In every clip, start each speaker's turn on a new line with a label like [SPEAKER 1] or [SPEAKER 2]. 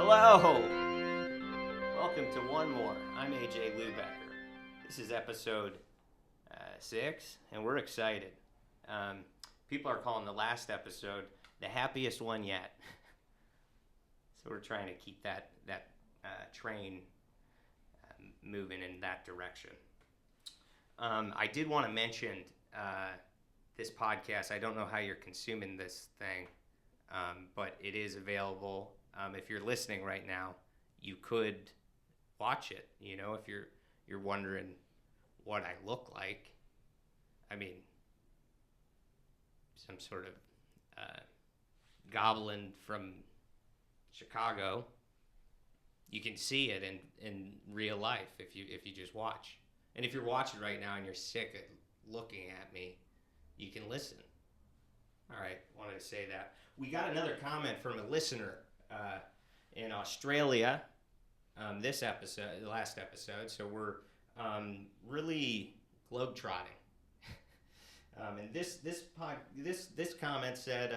[SPEAKER 1] Hello! Welcome to Wunmor. I'm AJ Lubecker. This is episode 6, and we're excited. People are calling the last episode the happiest one yet. So we're trying to keep that train moving in that direction. I did want to mention this podcast. I don't know how you're consuming this thing, but it is available. If you're listening right now, you could watch it. You know, if you're wondering what I look like, I mean, some sort of goblin from Chicago. You can see it in real life if you just watch. And if you're watching right now and you're sick of looking at me, you can listen. All right, wanted to say that. We got another comment from a listener in Australia. This episode, the last episode, so we're really globetrotting. And this comment said,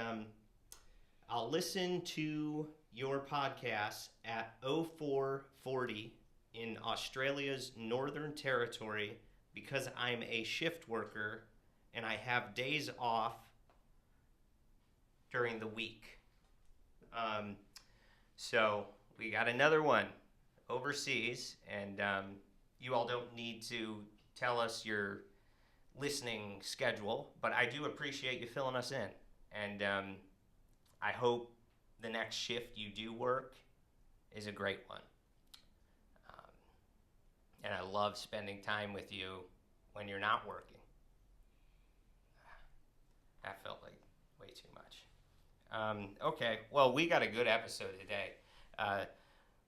[SPEAKER 1] "I'll listen to your podcast at 0440 in Australia's Northern Territory because I'm a shift worker and I have days off during the week." So we got another one overseas, and you all don't need to tell us your listening schedule, but I do appreciate you filling us in, and I hope the next shift you do work is a great one. And I love spending time with you when you're not working. That felt like way too much. Okay, well, we got a good episode today.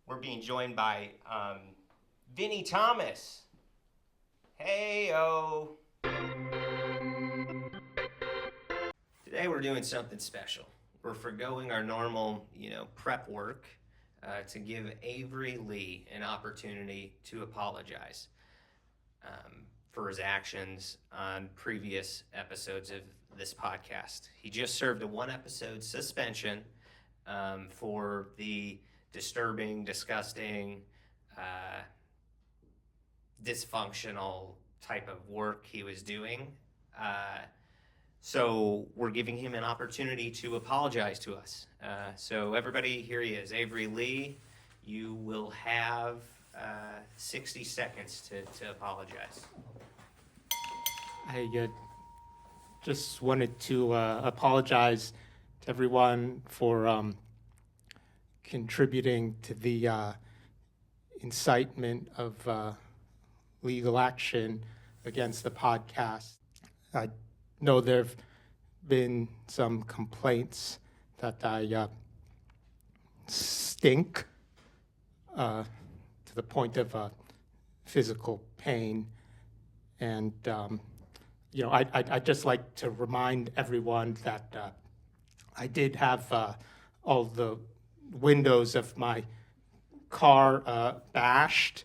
[SPEAKER 1] We're being joined by Vinny Thomas. Hey-o. Today we're doing something special. We're forgoing our normal, prep work to give Avery Lee an opportunity to apologize for his actions on previous episodes of this podcast. He just served a 1-episode suspension for the disturbing, disgusting, dysfunctional type of work he was doing. So we're giving him an opportunity to apologize to us. So everybody, here he is, Avery Lee. You will have 60 seconds to apologize.
[SPEAKER 2] I just wanted to apologize to everyone for contributing to the incitement of legal action against the podcast. I know there have been some complaints that I stink to the point of physical pain, and I'd just like to remind everyone that I did have all the windows of my car bashed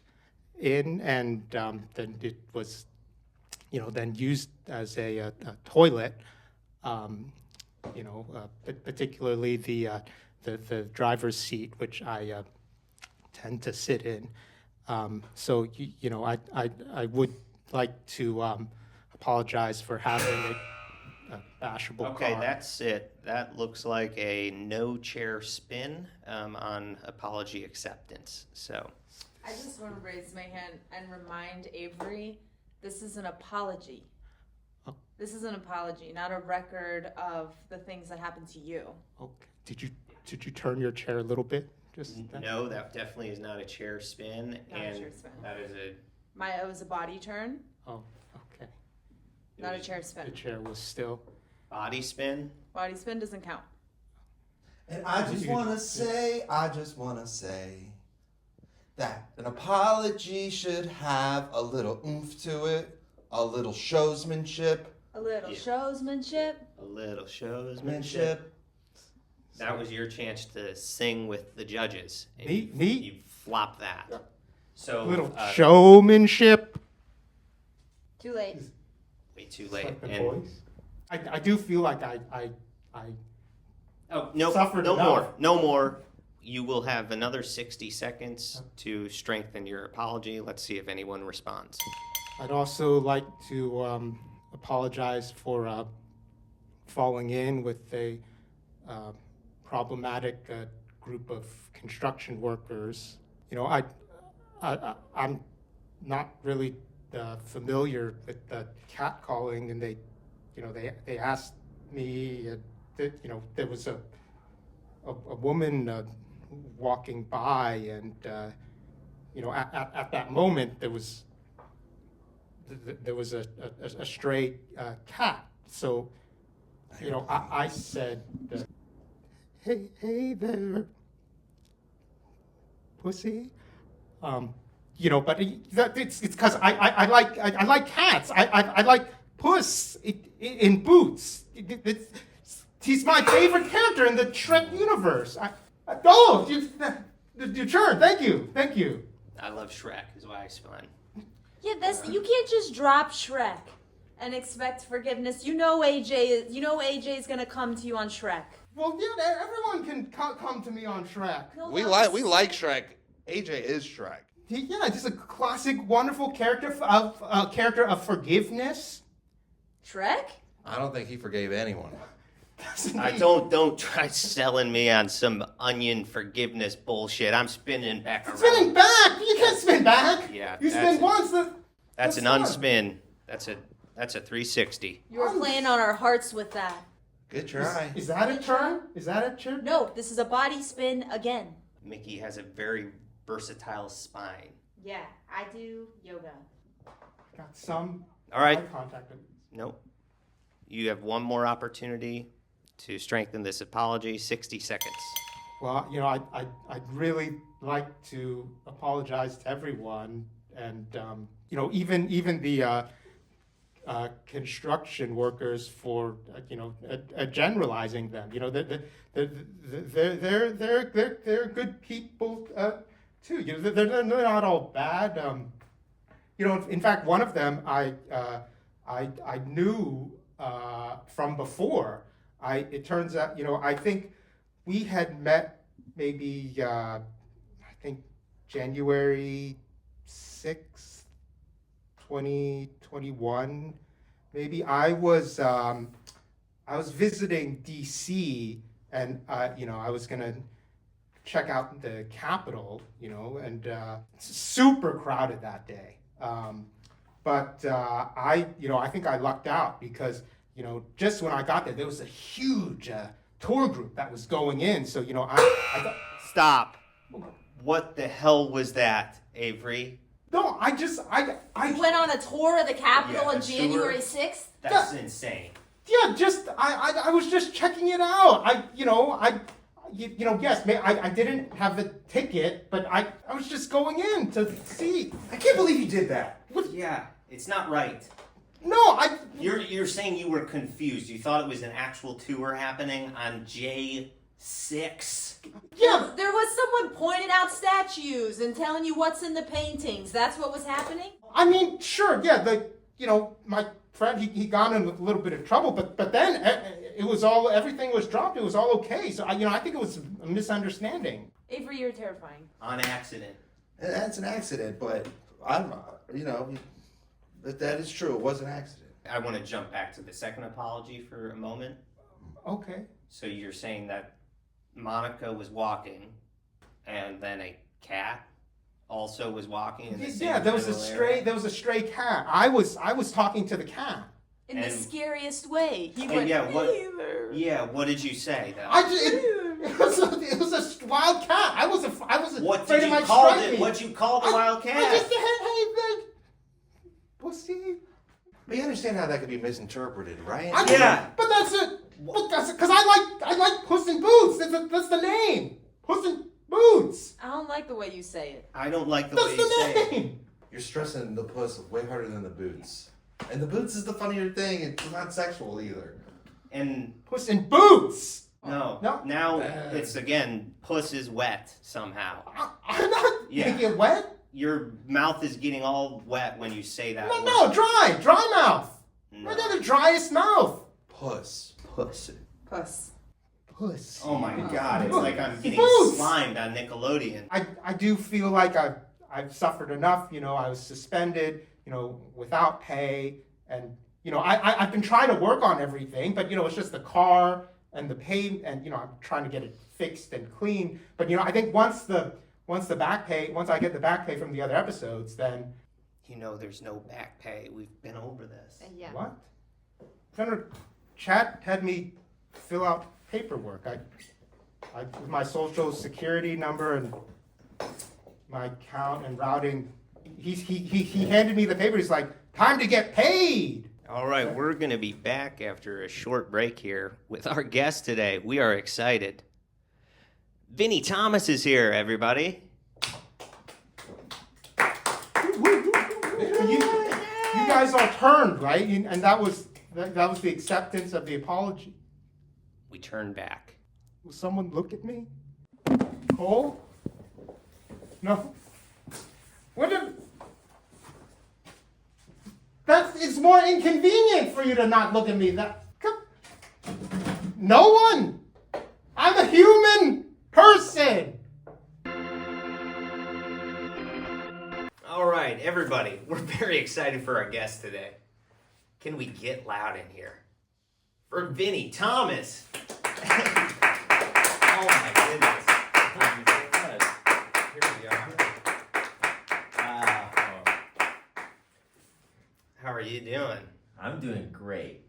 [SPEAKER 2] in, and then it was, then used as a toilet. Particularly the driver's seat, which I tend to sit in. So I would like to apologize for having a bashable car.
[SPEAKER 1] Okay, that's it. That looks like a no chair spin on apology acceptance. So
[SPEAKER 3] I just want to raise my hand and remind Avery, this is an apology.
[SPEAKER 2] Oh.
[SPEAKER 3] This is an apology, not a record of the things that happened to you.
[SPEAKER 2] Okay. Did you turn your chair a little bit?
[SPEAKER 1] No, that definitely is not a chair spin.
[SPEAKER 3] Not a chair spin.
[SPEAKER 1] That is
[SPEAKER 3] It was a body turn.
[SPEAKER 2] Oh, okay.
[SPEAKER 3] Not a chair spin.
[SPEAKER 2] The chair was still.
[SPEAKER 1] Body spin?
[SPEAKER 3] Body spin doesn't count.
[SPEAKER 4] And I just want to say that an apology should have a little oomph to it, a little showsmanship.
[SPEAKER 3] A little showsmanship.
[SPEAKER 1] A little showsmanship. That was your chance to sing with the judges.
[SPEAKER 2] Me?
[SPEAKER 1] You flopped that.
[SPEAKER 4] Yeah.
[SPEAKER 1] So
[SPEAKER 2] A little showmanship.
[SPEAKER 3] Too late.
[SPEAKER 1] Way too late.
[SPEAKER 2] Like the
[SPEAKER 1] And
[SPEAKER 2] voice. I do feel like I
[SPEAKER 1] oh no,
[SPEAKER 2] suffered
[SPEAKER 1] no
[SPEAKER 2] enough.
[SPEAKER 1] more, no more. You will have another 60 seconds to strengthen your apology. Let's see if anyone responds.
[SPEAKER 2] I'd also like to apologize for falling in with a problematic group of construction workers. You know, I'm not really familiar with the catcalling, and they asked me, there was a woman walking by, and at that moment there was a stray cat. So, I said, hey there, pussy. But it's because I like cats. I like Puss in Boots. He's my favorite character in the Shrek universe. Your turn. Thank you.
[SPEAKER 1] I love Shrek, is why I explained.
[SPEAKER 3] Yeah, you can't just drop Shrek and expect forgiveness. AJ is gonna come to you on Shrek.
[SPEAKER 2] Well, yeah, everyone can come to me on Shrek.
[SPEAKER 3] No,
[SPEAKER 4] We
[SPEAKER 3] that
[SPEAKER 4] like
[SPEAKER 3] was-
[SPEAKER 4] Shrek. AJ is Shrek.
[SPEAKER 2] Yeah, just a classic, wonderful character of forgiveness.
[SPEAKER 3] Shrek?
[SPEAKER 4] I don't think he forgave anyone.
[SPEAKER 1] Don't try selling me on some onion forgiveness bullshit. I'm spinning back around.
[SPEAKER 2] Spinning back? You can't spin back.
[SPEAKER 1] Yeah,
[SPEAKER 2] You spin once.
[SPEAKER 1] That's an
[SPEAKER 2] done.
[SPEAKER 1] unspin. That's a 360.
[SPEAKER 3] You were playing on our hearts with that.
[SPEAKER 4] Good try.
[SPEAKER 2] Is that a turn? Is that a turn?
[SPEAKER 3] No, this is a body spin again.
[SPEAKER 1] Mickey has a very versatile spine.
[SPEAKER 3] Yeah, I do yoga.
[SPEAKER 2] Got some
[SPEAKER 1] All right.
[SPEAKER 2] eye contact.
[SPEAKER 1] Nope. You have one more opportunity to strengthen this apology. 60 seconds.
[SPEAKER 2] Well, I'd really like to apologize to everyone, and even the construction workers for generalizing them. They're good people too. They're not all bad. In fact, one of them I knew from before. It turns out, I think we had met maybe January 6th, 2021. Maybe I was visiting DC, and I was gonna check out the Capitol, and super crowded that day. But I think I lucked out because, just when I got there was a huge tour group that was going in. So, I thought,
[SPEAKER 1] Stop. What the hell was that, Avery?
[SPEAKER 2] no, I
[SPEAKER 3] You went on a tour of the Capitol
[SPEAKER 1] Yeah,
[SPEAKER 3] on
[SPEAKER 1] a tour.
[SPEAKER 3] January 6th?
[SPEAKER 1] That's insane.
[SPEAKER 2] yeah, I was just checking it out. Yes, I didn't have the ticket, but I was just going in to see.
[SPEAKER 4] I can't believe you did that.
[SPEAKER 1] Yeah, it's not right.
[SPEAKER 2] No,
[SPEAKER 1] You're saying you were confused. You thought it was an actual tour happening on J6.
[SPEAKER 2] yeah,
[SPEAKER 3] There was someone pointing out statues and telling you what's in the paintings. That's what was happening?
[SPEAKER 2] I mean, sure, yeah, my friend, he got in a little bit of trouble, but then everything was dropped. It was all okay. So, I think it was a misunderstanding.
[SPEAKER 3] Avery, you're terrifying.
[SPEAKER 1] On accident.
[SPEAKER 4] That's an accident, but that is true. It was an accident.
[SPEAKER 1] I want to jump back to the second apology for a moment.
[SPEAKER 2] Okay.
[SPEAKER 1] So you're saying that Monica was walking, and then a cat also was walking in the same
[SPEAKER 2] Yeah, there was a stray cat. I was talking to the cat.
[SPEAKER 3] In the
[SPEAKER 1] And-
[SPEAKER 3] scariest way. He
[SPEAKER 1] And
[SPEAKER 3] went,
[SPEAKER 1] yeah, what-
[SPEAKER 3] "Either."
[SPEAKER 1] Yeah, what did you say though?
[SPEAKER 2] It was a wild cat. I was
[SPEAKER 1] What
[SPEAKER 2] afraid
[SPEAKER 1] did
[SPEAKER 2] it
[SPEAKER 1] you
[SPEAKER 2] might
[SPEAKER 1] call
[SPEAKER 2] strike
[SPEAKER 1] it?
[SPEAKER 2] me.
[SPEAKER 1] What'd you call the wild cat?
[SPEAKER 2] I just said, hey, pussy.
[SPEAKER 4] But you understand how that could be misinterpreted, right?
[SPEAKER 1] Yeah.
[SPEAKER 2] But that's it. Because I like Puss in Boots. That's the name. Puss in Boots.
[SPEAKER 3] I don't like the way you say it.
[SPEAKER 1] I don't like the way
[SPEAKER 2] That's
[SPEAKER 1] you say
[SPEAKER 2] the
[SPEAKER 1] it.
[SPEAKER 2] name.
[SPEAKER 4] You're stressing the puss way harder than the boots. And the boots is the funnier thing. It's not sexual either.
[SPEAKER 1] And
[SPEAKER 2] Puss in Boots.
[SPEAKER 1] no,
[SPEAKER 2] No.
[SPEAKER 1] now it's again, puss is wet somehow.
[SPEAKER 2] I'm not
[SPEAKER 1] Yeah.
[SPEAKER 2] making it wet.
[SPEAKER 1] Your mouth is getting all wet when you say that.
[SPEAKER 2] No, dry mouth.
[SPEAKER 1] No.
[SPEAKER 2] I got the driest mouth.
[SPEAKER 4] Puss.
[SPEAKER 1] Puss.
[SPEAKER 3] Puss.
[SPEAKER 2] puss.
[SPEAKER 1] Oh my God! It's like I'm getting
[SPEAKER 2] Puss.
[SPEAKER 1] slimed on Nickelodeon.
[SPEAKER 2] I do feel like I've suffered enough. You know, I was suspended, you know, without pay. And, you know, I've been trying to work on everything, but, you know, it's just the car and the pay, and, you know, I'm trying to get it fixed and clean. But, you know, I think once I get the back pay from the other episodes, then...
[SPEAKER 1] You know, there's no back pay. We've been over this.
[SPEAKER 3] Yeah.
[SPEAKER 2] What? Chat had me fill out paperwork. With my social security number and my account and routing, he handed me the paper. He's like, time to get paid.
[SPEAKER 1] All right, we're going to be back after a short break here with our guest today. We are excited. Vinny Thomas is here, everybody.
[SPEAKER 2] You guys all turned, right? And that was the acceptance of the apology.
[SPEAKER 1] We turn back.
[SPEAKER 2] Will someone look at me? Cole? No. What did... It's more inconvenient for you to not look at me. No one. I'm a human person.
[SPEAKER 1] All right, everybody, we're very excited for our guest today. Can we get loud in here? For Vinny Thomas. Oh my goodness. Here we are. How are you doing?
[SPEAKER 5] I'm doing great.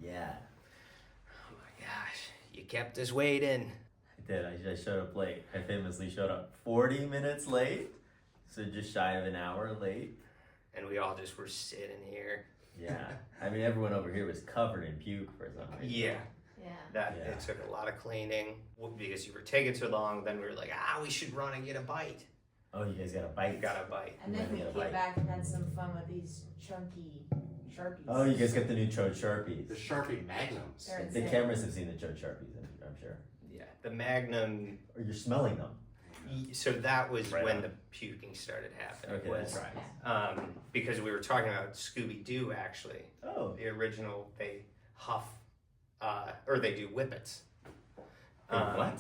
[SPEAKER 5] Yeah,
[SPEAKER 1] Oh my gosh, you kept us waiting.
[SPEAKER 5] I did. I showed up late. I famously showed up 40 minutes late, so just shy of an hour late.
[SPEAKER 1] And we all just were sitting here.
[SPEAKER 5] Yeah, I mean everyone over here was covered in puke for some reason.
[SPEAKER 1] Yeah.
[SPEAKER 3] Yeah.
[SPEAKER 1] It took a lot of cleaning because you were taking so long. Then we were like, we should run and get a bite.
[SPEAKER 5] Oh, you guys got a bite?
[SPEAKER 1] Got a bite.
[SPEAKER 3] And then we
[SPEAKER 5] Yeah,
[SPEAKER 3] get
[SPEAKER 5] right.
[SPEAKER 3] back and had some fun with these chunky Sharpies.
[SPEAKER 5] Oh, you guys got the new Chode Sharpies.
[SPEAKER 4] The Sharpie Magnums.
[SPEAKER 3] They're
[SPEAKER 5] The
[SPEAKER 3] insane.
[SPEAKER 5] cameras have seen the Chode Sharpies, I'm sure.
[SPEAKER 1] Yeah, the Magnum.
[SPEAKER 5] Or you're smelling them.
[SPEAKER 1] So that was
[SPEAKER 5] Right
[SPEAKER 1] when
[SPEAKER 5] on.
[SPEAKER 1] the puking started happening.
[SPEAKER 5] Okay,
[SPEAKER 1] was,
[SPEAKER 5] that's right.
[SPEAKER 1] because we were talking about Scooby-Doo, actually.
[SPEAKER 5] Oh,
[SPEAKER 1] The original, they huff, or they do whippets.
[SPEAKER 5] what?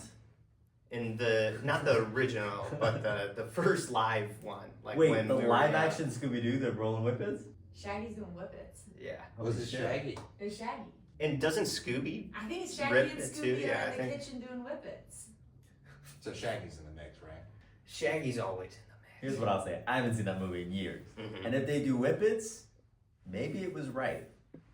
[SPEAKER 1] In not the original, but the first live one. Like
[SPEAKER 5] Wait,
[SPEAKER 1] when
[SPEAKER 5] the
[SPEAKER 1] we were,
[SPEAKER 5] live action Scooby-Doo, the rolling whippets?
[SPEAKER 3] Shaggy's doing whippets.
[SPEAKER 1] Yeah.
[SPEAKER 4] Was it Shaggy?
[SPEAKER 3] It's Shaggy.
[SPEAKER 1] And doesn't Scooby?
[SPEAKER 3] I think it's Shaggy
[SPEAKER 1] Rip
[SPEAKER 3] and
[SPEAKER 1] it
[SPEAKER 3] Scooby
[SPEAKER 1] too, yeah,
[SPEAKER 3] are
[SPEAKER 1] I
[SPEAKER 3] in the
[SPEAKER 1] think.
[SPEAKER 3] kitchen doing whippets.
[SPEAKER 4] So Shaggy's in the mix, right?
[SPEAKER 1] Shaggy's always in the mix.
[SPEAKER 5] Here's what I'll say. I haven't seen that movie in years.
[SPEAKER 1] Mhm.
[SPEAKER 5] And if they do whippets, maybe it was right.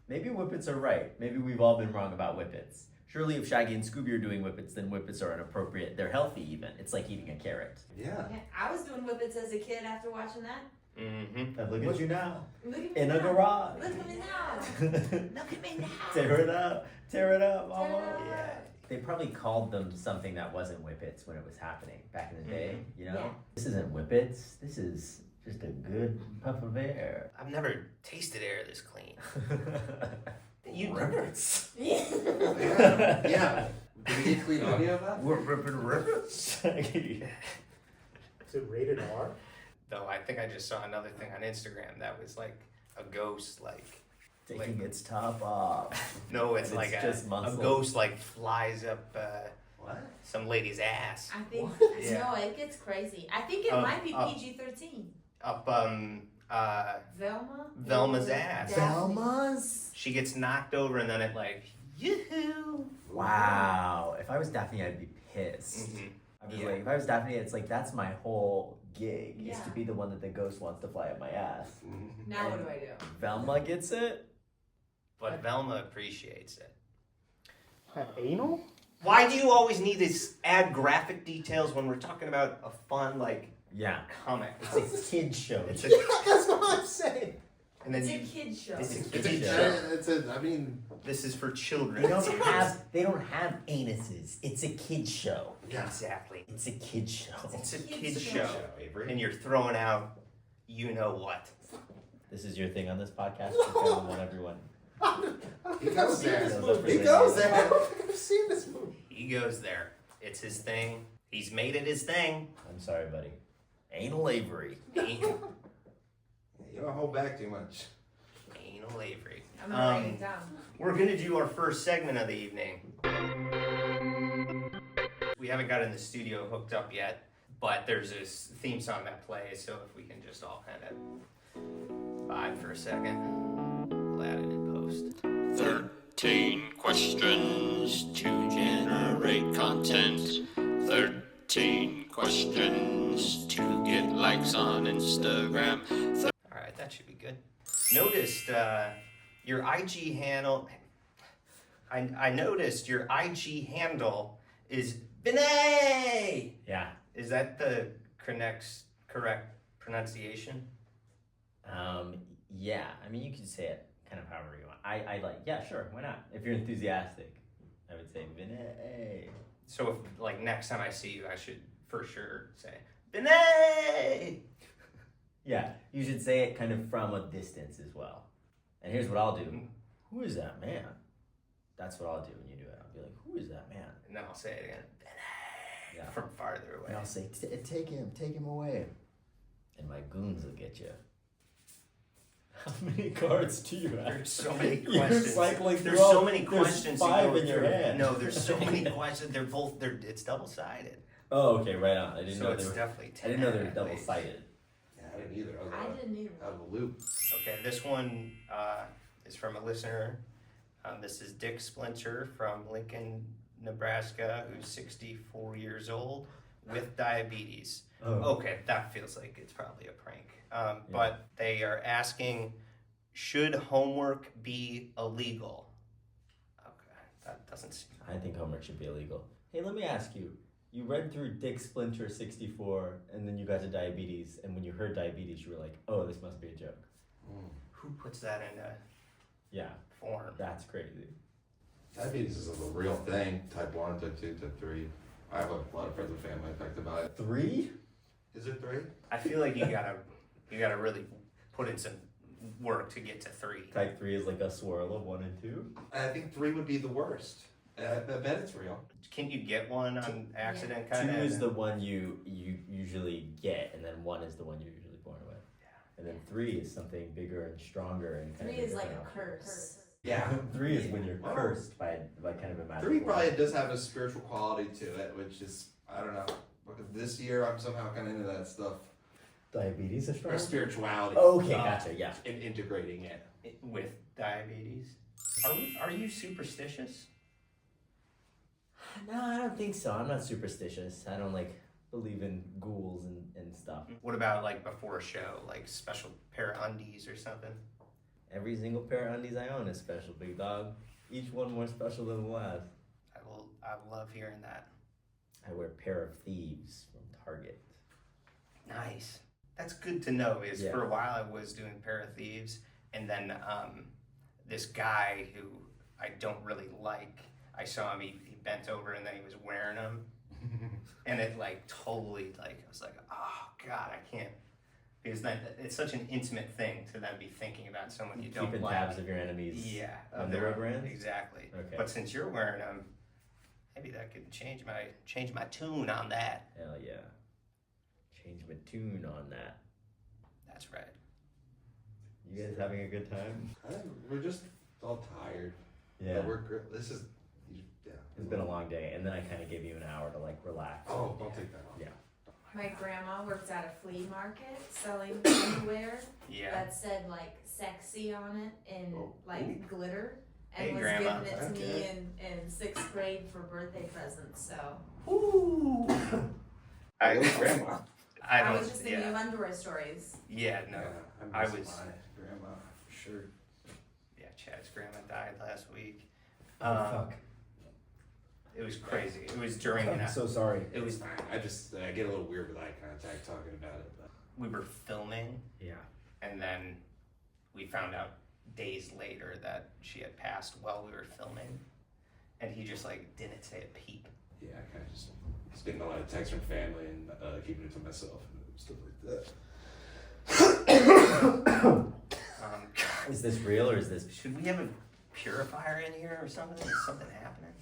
[SPEAKER 5] Maybe whippets are right. Maybe we've all been wrong about whippets. Surely if Shaggy and Scooby are doing whippets, then whippets are inappropriate. They're healthy even. It's like eating a carrot.
[SPEAKER 4] Yeah.
[SPEAKER 3] Yeah, I was doing whippets as a kid after watching that.
[SPEAKER 1] Mm-hmm.
[SPEAKER 5] And look at you now.
[SPEAKER 3] Look at me
[SPEAKER 5] In
[SPEAKER 3] now.
[SPEAKER 5] a garage.
[SPEAKER 3] Look at me now.
[SPEAKER 5] Tear
[SPEAKER 3] Look at me now.
[SPEAKER 5] it up. Tear it up,
[SPEAKER 3] Tear
[SPEAKER 5] mama.
[SPEAKER 3] it up.
[SPEAKER 1] Yeah.
[SPEAKER 5] They probably called them something that wasn't whippets when it was happening back in the day, you know?
[SPEAKER 3] Yeah.
[SPEAKER 5] This isn't whippets. This is just a good puff of air.
[SPEAKER 1] I've never tasted air this clean.
[SPEAKER 4] Ribbits.
[SPEAKER 3] Yeah.
[SPEAKER 4] Yeah. Did we get clean audio of that?
[SPEAKER 5] We're ripping ribbits.
[SPEAKER 2] Is it rated R?
[SPEAKER 1] Though I think I just saw another thing on Instagram that was like a ghost, like
[SPEAKER 5] Taking its top off.
[SPEAKER 1] no, it's
[SPEAKER 5] And
[SPEAKER 1] like
[SPEAKER 5] it's
[SPEAKER 1] a
[SPEAKER 5] just muscle.
[SPEAKER 1] ghost like flies up
[SPEAKER 4] What?
[SPEAKER 1] some lady's ass.
[SPEAKER 3] I think,
[SPEAKER 1] Yeah.
[SPEAKER 3] no, it gets crazy. I think it might be PG-13.
[SPEAKER 1] Up
[SPEAKER 3] Velma?
[SPEAKER 1] Velma's ass.
[SPEAKER 5] Velma's?
[SPEAKER 1] She gets knocked over and then it like yoo-hoo.
[SPEAKER 5] Wow. If I was Daphne, I'd be pissed.
[SPEAKER 1] Mhm.
[SPEAKER 5] I'd be
[SPEAKER 1] Yeah.
[SPEAKER 5] like, if I was Daphne, it's like, that's my whole gig, is
[SPEAKER 3] Yeah.
[SPEAKER 5] to be the one that the ghost wants to fly up my ass.
[SPEAKER 3] Now what do I do?
[SPEAKER 5] Velma gets it?
[SPEAKER 1] But Velma appreciates it.
[SPEAKER 2] Anal?
[SPEAKER 1] Why do you always need to add graphic details when we're talking about a fun like
[SPEAKER 5] Yeah.
[SPEAKER 1] comic?
[SPEAKER 5] It's a kid show.
[SPEAKER 1] It's a,
[SPEAKER 2] That's what I'm saying.
[SPEAKER 1] and then
[SPEAKER 3] It's a
[SPEAKER 1] you,
[SPEAKER 3] kid's show.
[SPEAKER 1] it's a
[SPEAKER 4] It's
[SPEAKER 1] kid
[SPEAKER 4] a,
[SPEAKER 1] show.
[SPEAKER 4] it's a, I mean,
[SPEAKER 1] This is for children.
[SPEAKER 5] They don't have anuses. It's a kid show.
[SPEAKER 4] yeah.
[SPEAKER 1] Exactly.
[SPEAKER 5] It's a kid show.
[SPEAKER 1] It's a
[SPEAKER 3] Kid's
[SPEAKER 1] kid
[SPEAKER 3] show.
[SPEAKER 1] show.
[SPEAKER 4] Avery.
[SPEAKER 1] And you're throwing out you know what.
[SPEAKER 5] This is your thing on this podcast. You kind of want everyone.
[SPEAKER 4] He goes there.
[SPEAKER 5] Goes up for
[SPEAKER 4] He
[SPEAKER 5] the-
[SPEAKER 4] goes there.
[SPEAKER 2] I've seen this movie.
[SPEAKER 1] He goes there. It's his thing. He's made it his thing.
[SPEAKER 5] I'm sorry, buddy. Anal Avery.
[SPEAKER 1] Anal
[SPEAKER 4] You don't hold back too much.
[SPEAKER 1] Avery.
[SPEAKER 3] I'm gonna write it down.
[SPEAKER 1] We're gonna do our first segment of the evening. We haven't gotten the studio hooked up yet, but there's this theme song that plays, so if we can just all kind of vibe for a second, we'll add it in post.
[SPEAKER 6] 13 questions to generate content. 13 questions to get likes on Instagram.
[SPEAKER 1] All right, that should be good. Noticed your IG handle. I noticed your IG handle is Vinny.
[SPEAKER 5] Yeah.
[SPEAKER 1] Is that the correct pronunciation?
[SPEAKER 5] Yeah. I mean, you can say it kind of however you want. I like, yeah, sure, why not? If you're enthusiastic, I would say Vinny.
[SPEAKER 1] So if like next time I see you, I should for sure say Vinny.
[SPEAKER 5] Yeah, you should say it kind of from a distance as well. And here's what I'll do. Who is that man? That's what I'll do when you do it. I'll be like, who is that man?
[SPEAKER 1] And then I'll say it again. Vinny.
[SPEAKER 5] Yeah.
[SPEAKER 1] From farther away.
[SPEAKER 5] And I'll say, take him away. And my goons will get you. How many cards do you have?
[SPEAKER 1] There's so many
[SPEAKER 5] You're
[SPEAKER 1] questions.
[SPEAKER 5] cycling
[SPEAKER 1] There's
[SPEAKER 5] through
[SPEAKER 1] so
[SPEAKER 5] all-
[SPEAKER 1] many
[SPEAKER 5] there's
[SPEAKER 1] questions. to
[SPEAKER 5] 5
[SPEAKER 1] go
[SPEAKER 5] in your
[SPEAKER 1] through.
[SPEAKER 5] hand.
[SPEAKER 1] No, there's so many questions. It's double-sided.
[SPEAKER 5] Oh, okay, right on. I didn't
[SPEAKER 1] So
[SPEAKER 5] know
[SPEAKER 1] it's
[SPEAKER 5] they were.
[SPEAKER 1] definitely 10.
[SPEAKER 5] I didn't know they were
[SPEAKER 1] at least.
[SPEAKER 5] double-sided.
[SPEAKER 4] Yeah, I didn't either.
[SPEAKER 3] I didn't either.
[SPEAKER 4] Out of the loop.
[SPEAKER 1] Okay, this one is from a listener. This is Dick Splinter from Lincoln, Nebraska, who's 64 years old with diabetes.
[SPEAKER 5] Oh.
[SPEAKER 1] Okay, that feels like it's probably a prank. But they are asking, should homework be illegal? Okay, that doesn't seem...
[SPEAKER 5] I think homework should be illegal. Hey, let me ask you. You read through Dick Splinter 64, and then you got to diabetes, and when you heard diabetes, you were like, oh, this must be a joke.
[SPEAKER 1] Who puts that into
[SPEAKER 5] Yeah,
[SPEAKER 1] form?
[SPEAKER 5] that's crazy.
[SPEAKER 4] Diabetes is a real thing. Type 1, type 2, type 3. I have a lot of friends and family affected by it.
[SPEAKER 5] 3?
[SPEAKER 4] Is it 3?
[SPEAKER 1] I feel like you gotta really put in some work to get to 3.
[SPEAKER 5] Type 3 is like a swirl of 1 and 2?
[SPEAKER 4] I think 3 would be the worst. I bet it's real.
[SPEAKER 1] Can you get one on accident?
[SPEAKER 5] 2
[SPEAKER 1] Kind of.
[SPEAKER 5] is the one you usually get, and then 1 is the one you're usually born with. And then 3 is something bigger and stronger and kind
[SPEAKER 3] 3
[SPEAKER 5] of
[SPEAKER 3] is like
[SPEAKER 5] different.
[SPEAKER 3] a curse.
[SPEAKER 4] Yeah.
[SPEAKER 5] 3 is when you're cursed by kind of a magic
[SPEAKER 4] 3
[SPEAKER 5] word.
[SPEAKER 4] probably does have a spiritual quality to it, which is, I don't know. This year I'm somehow kind of into that stuff.
[SPEAKER 5] Diabetes is
[SPEAKER 4] Or
[SPEAKER 5] strong?
[SPEAKER 4] spirituality.
[SPEAKER 5] Okay, gotcha, yeah.
[SPEAKER 4] And integrating it.
[SPEAKER 1] With diabetes. Are you superstitious?
[SPEAKER 5] No, I don't think so. I'm not superstitious. I don't believe in ghouls and stuff.
[SPEAKER 1] What about like before a show, like special pair of undies or something?
[SPEAKER 5] Every single pair of undies I own is special, big dog. Each one more special than the last.
[SPEAKER 1] I love hearing that.
[SPEAKER 5] I wear Pair of Thieves from Target.
[SPEAKER 1] Nice. That's good to know. Is
[SPEAKER 5] Yeah.
[SPEAKER 1] for a while I was doing pair of thieves, and then this guy who I don't really like, I saw him. He bent over and then he was wearing them, and it totally I was like, oh god, I can't. Because then it's such an intimate thing to then be thinking about someone you don't
[SPEAKER 5] Keeping
[SPEAKER 1] like.
[SPEAKER 5] tabs of your enemies.
[SPEAKER 1] Yeah,
[SPEAKER 5] When they were brands?
[SPEAKER 1] Exactly.
[SPEAKER 5] Okay.
[SPEAKER 1] But since you're wearing them, maybe that could change my tune on that.
[SPEAKER 5] Hell yeah. Change my tune on that.
[SPEAKER 1] That's right.
[SPEAKER 5] You guys having a good time?
[SPEAKER 4] We're just all tired.
[SPEAKER 5] Yeah.
[SPEAKER 4] But we're good. This is, yeah.
[SPEAKER 5] It's been a long day, and then I kind of gave you an hour to relax.
[SPEAKER 4] Oh, don't take that off.
[SPEAKER 5] Yeah.
[SPEAKER 3] My grandma worked at a flea market selling underwear
[SPEAKER 1] Yeah.
[SPEAKER 3] that said sexy on it in glitter, and
[SPEAKER 1] Hey,
[SPEAKER 3] was
[SPEAKER 1] Grandma.
[SPEAKER 3] giving it to me
[SPEAKER 4] Okay.
[SPEAKER 3] in 6th grade for birthday presents. So
[SPEAKER 1] Ooh.
[SPEAKER 4] Grandma.
[SPEAKER 1] I
[SPEAKER 3] was just thinking
[SPEAKER 1] yeah.
[SPEAKER 3] of underwear stories.
[SPEAKER 1] Yeah, no.
[SPEAKER 4] I
[SPEAKER 1] I
[SPEAKER 4] miss
[SPEAKER 1] was-
[SPEAKER 4] my grandma for sure.
[SPEAKER 1] Yeah, Chad's grandma died last week.
[SPEAKER 5] Fuck.
[SPEAKER 1] It was crazy. It was during
[SPEAKER 5] I'm so sorry.
[SPEAKER 1] it was
[SPEAKER 4] fine. I just get a little weird with eye contact talking about it. But.
[SPEAKER 1] we were filming,
[SPEAKER 5] Yeah.
[SPEAKER 1] and then we found out days later that she had passed while we were filming, and he just didn't say a peep.
[SPEAKER 4] Yeah, I kind of just getting a lot of texts from family and keeping it to myself and stuff like that.
[SPEAKER 5] Is this real or is this?
[SPEAKER 1] Should we have a purifier in here or something? Is something happening?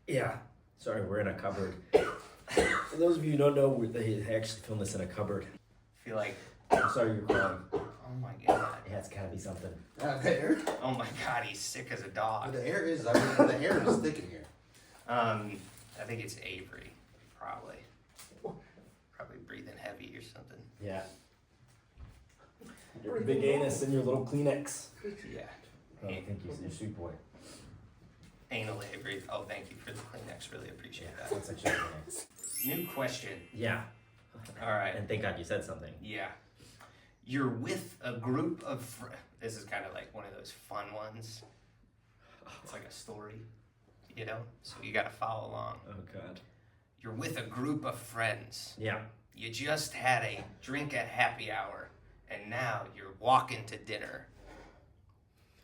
[SPEAKER 5] Yeah. Sorry, we're in a cupboard. For those of you who don't know, they actually filmed this in a cupboard.
[SPEAKER 1] I feel like,
[SPEAKER 5] I'm sorry you're crying.
[SPEAKER 1] oh my god.
[SPEAKER 5] Yeah, it's gotta be something.
[SPEAKER 4] The air.
[SPEAKER 1] Oh my god, he's sick as a dog.
[SPEAKER 4] The air is. I mean, the air is thick in here.
[SPEAKER 1] I think it's Avery. probably breathing heavy or something.
[SPEAKER 5] Yeah. Your big anus and your little Kleenex.
[SPEAKER 1] Yeah.
[SPEAKER 5] Oh, thank you. You're sweet boy.
[SPEAKER 1] Anal Avery. Oh, thank you for the Kleenex. Really appreciate that.
[SPEAKER 5] That's actually Kleenex.
[SPEAKER 1] New question.
[SPEAKER 5] Yeah.
[SPEAKER 1] All right.
[SPEAKER 5] And thank God you said something.
[SPEAKER 1] Yeah. You're with a group of friends. This is kind of like one of those fun ones. It's like a story, you know? So you got to follow along.
[SPEAKER 5] Oh, God.
[SPEAKER 1] You're with a group of friends.
[SPEAKER 5] Yeah.
[SPEAKER 1] You just had a drink at happy hour, and now you're walking to dinner.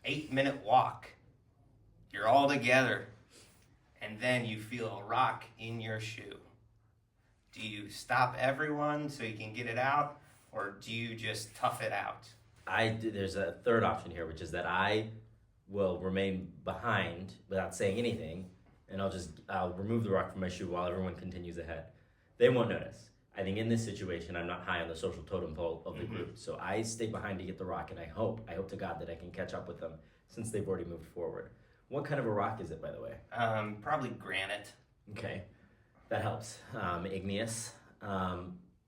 [SPEAKER 1] 8-minute walk. You're all together, and then you feel a rock in your shoe. Do you stop everyone so you can get it out, or do you just tough it out?
[SPEAKER 5] There's a third option here, which is that I will remain behind without saying anything, and I'll remove the rock from my shoe while everyone continues ahead. They won't notice. I think in this situation, I'm not high on the social totem pole of the group, so I stay behind to get the rock, and I hope to God that I can catch up with them since they've already moved forward. What kind of a rock is it, by the way?
[SPEAKER 1] Probably granite.
[SPEAKER 5] Okay, that helps. Igneous.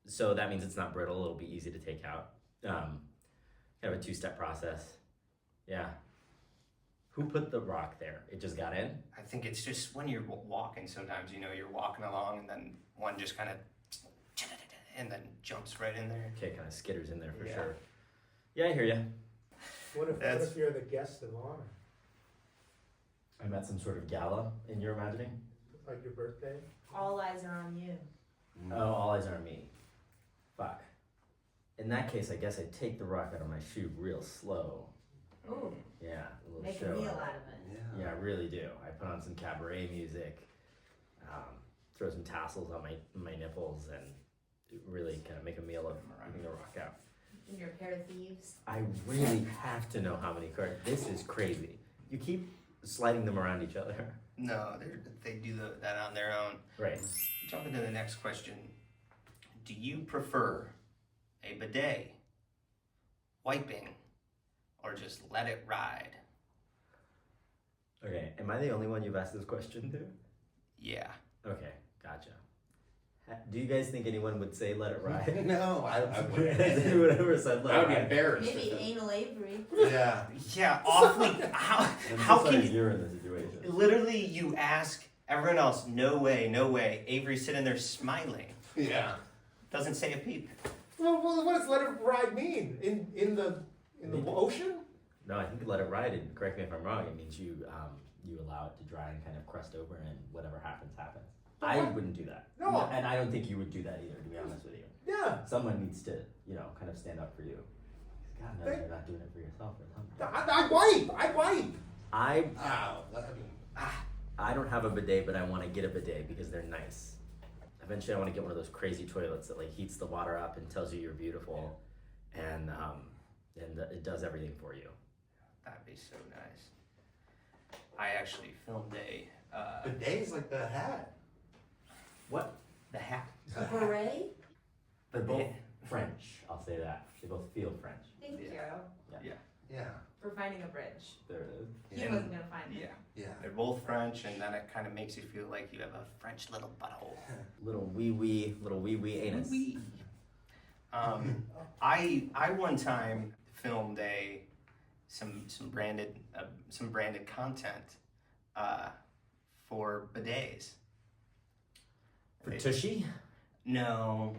[SPEAKER 5] So that means it's not brittle. It'll be easy to take out. Kind of a 2-step process. Yeah. Who put the rock there? It just got in?
[SPEAKER 1] I think it's just when you're walking, sometimes, you know, you're walking along and then one just kind of, and then jumps right in there.
[SPEAKER 5] Okay, kind of skitters in there for sure. Yeah, I hear you.
[SPEAKER 2] What if you're the guest of honor?
[SPEAKER 5] I'm at some sort of gala in your imagining?
[SPEAKER 2] Like your birthday?
[SPEAKER 3] All eyes are on you.
[SPEAKER 5] Oh, all eyes are on me. Fuck. In that case, I guess I take the rock out of my shoe real slow.
[SPEAKER 3] Ooh,
[SPEAKER 5] Yeah, a little
[SPEAKER 3] make
[SPEAKER 5] show.
[SPEAKER 3] a meal out of it.
[SPEAKER 5] Yeah, I really do. I put on some cabaret music, throw some tassels on my nipples, and really kind of make a meal of getting the rock out.
[SPEAKER 3] And you're a pair of thieves.
[SPEAKER 5] I really have to know how many cards. This is crazy. You keep sliding them around each other.
[SPEAKER 1] No, they do that on their own.
[SPEAKER 5] Right.
[SPEAKER 1] Jumping to the next question. Do you prefer a bidet, wiping, or just let it ride?
[SPEAKER 5] Okay, am I the only one you've asked this question to?
[SPEAKER 1] Yeah.
[SPEAKER 5] Okay, gotcha. Do you guys think anyone would say let it ride?
[SPEAKER 4] No, I
[SPEAKER 5] Has
[SPEAKER 4] wouldn't.
[SPEAKER 5] anyone ever said let
[SPEAKER 4] I
[SPEAKER 5] it
[SPEAKER 4] would be
[SPEAKER 5] ride?
[SPEAKER 4] embarrassed.
[SPEAKER 3] Maybe anal Avery.
[SPEAKER 4] Yeah.
[SPEAKER 1] Yeah, awfully. How
[SPEAKER 5] I'm
[SPEAKER 1] how
[SPEAKER 5] just
[SPEAKER 1] can
[SPEAKER 5] like
[SPEAKER 1] you?
[SPEAKER 5] you're in the situation?
[SPEAKER 1] Literally, you ask everyone else, no way, no way. Avery's sitting there smiling.
[SPEAKER 4] Yeah.
[SPEAKER 1] Doesn't say a peep.
[SPEAKER 2] Well, what does let it ride mean? In the ocean?
[SPEAKER 5] No, I think let it ride, and correct me if I'm wrong, it means you allow it to dry and kind of crust over, and whatever happens, happens. I wouldn't do that.
[SPEAKER 2] No.
[SPEAKER 5] And I don't think you would do that either, to be honest with you.
[SPEAKER 2] Yeah.
[SPEAKER 5] Someone needs to, kind of stand up for you. God knows you're not doing it for yourself or something.
[SPEAKER 2] I wipe.
[SPEAKER 4] Ow.
[SPEAKER 5] I don't have a bidet, but I want to get a bidet because they're nice. Eventually, I want to get one of those crazy toilets that like heats the water up and tells you you're beautiful, and it does everything for you.
[SPEAKER 1] That'd be so nice. I actually filmed a
[SPEAKER 4] Bidet's like the hat.
[SPEAKER 5] What?
[SPEAKER 1] the hat.
[SPEAKER 3] A beret?
[SPEAKER 5] They're both French. I'll say that. They both feel French.
[SPEAKER 3] Thank you
[SPEAKER 4] Yeah.
[SPEAKER 3] for finding a bridge.
[SPEAKER 5] There it is.
[SPEAKER 3] He
[SPEAKER 1] Yeah.
[SPEAKER 3] wasn't gonna find it.
[SPEAKER 1] Yeah.
[SPEAKER 4] Yeah.
[SPEAKER 1] They're both French, and then it kind of makes you feel like you have a French little butthole.
[SPEAKER 5] Little wee anus.
[SPEAKER 1] Wee. I one time filmed some branded content for bidets.
[SPEAKER 5] For Tushy?
[SPEAKER 1] No,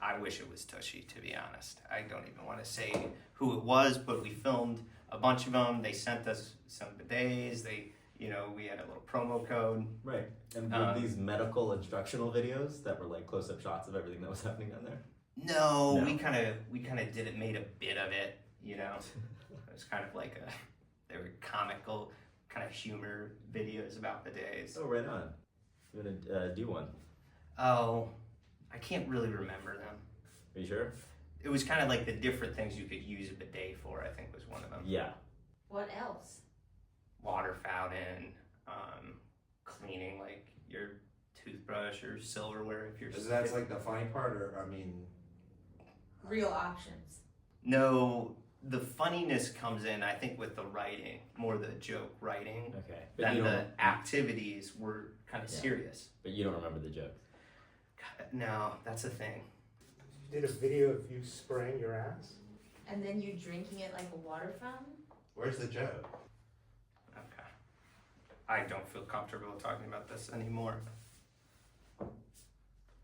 [SPEAKER 1] I wish it was Tushy, to be honest. I don't even want to say who it was, but we filmed a bunch of them. They sent us some bidets. We had a little promo code.
[SPEAKER 5] Right. And were these medical instructional videos that were like close-up shots of everything that was happening on there?
[SPEAKER 1] No,
[SPEAKER 5] No.
[SPEAKER 1] we kind of made a bit of it, It was kind of like they were comical, kind of humor videos about bidets.
[SPEAKER 5] Oh, right on. You want to do one?
[SPEAKER 1] Oh, I can't really remember them.
[SPEAKER 5] Are you sure?
[SPEAKER 1] It was kind of like the different things you could use a bidet for, I think was one of them.
[SPEAKER 5] Yeah.
[SPEAKER 3] What else?
[SPEAKER 1] Water fountain, cleaning like your toothbrush or silverware if you're
[SPEAKER 4] That's like the funny part, or I mean.
[SPEAKER 3] Real options.
[SPEAKER 1] No, the funniness comes in, I think, with the writing, more the joke writing.
[SPEAKER 5] Okay.
[SPEAKER 1] Then the activities were kind of serious.
[SPEAKER 5] But you don't remember the jokes.
[SPEAKER 1] No, that's a thing.
[SPEAKER 2] You did a video of you spraying your ass?
[SPEAKER 3] And then you drinking it like a water fountain?
[SPEAKER 4] Where's the joke?
[SPEAKER 1] Okay. I don't feel comfortable talking about this anymore.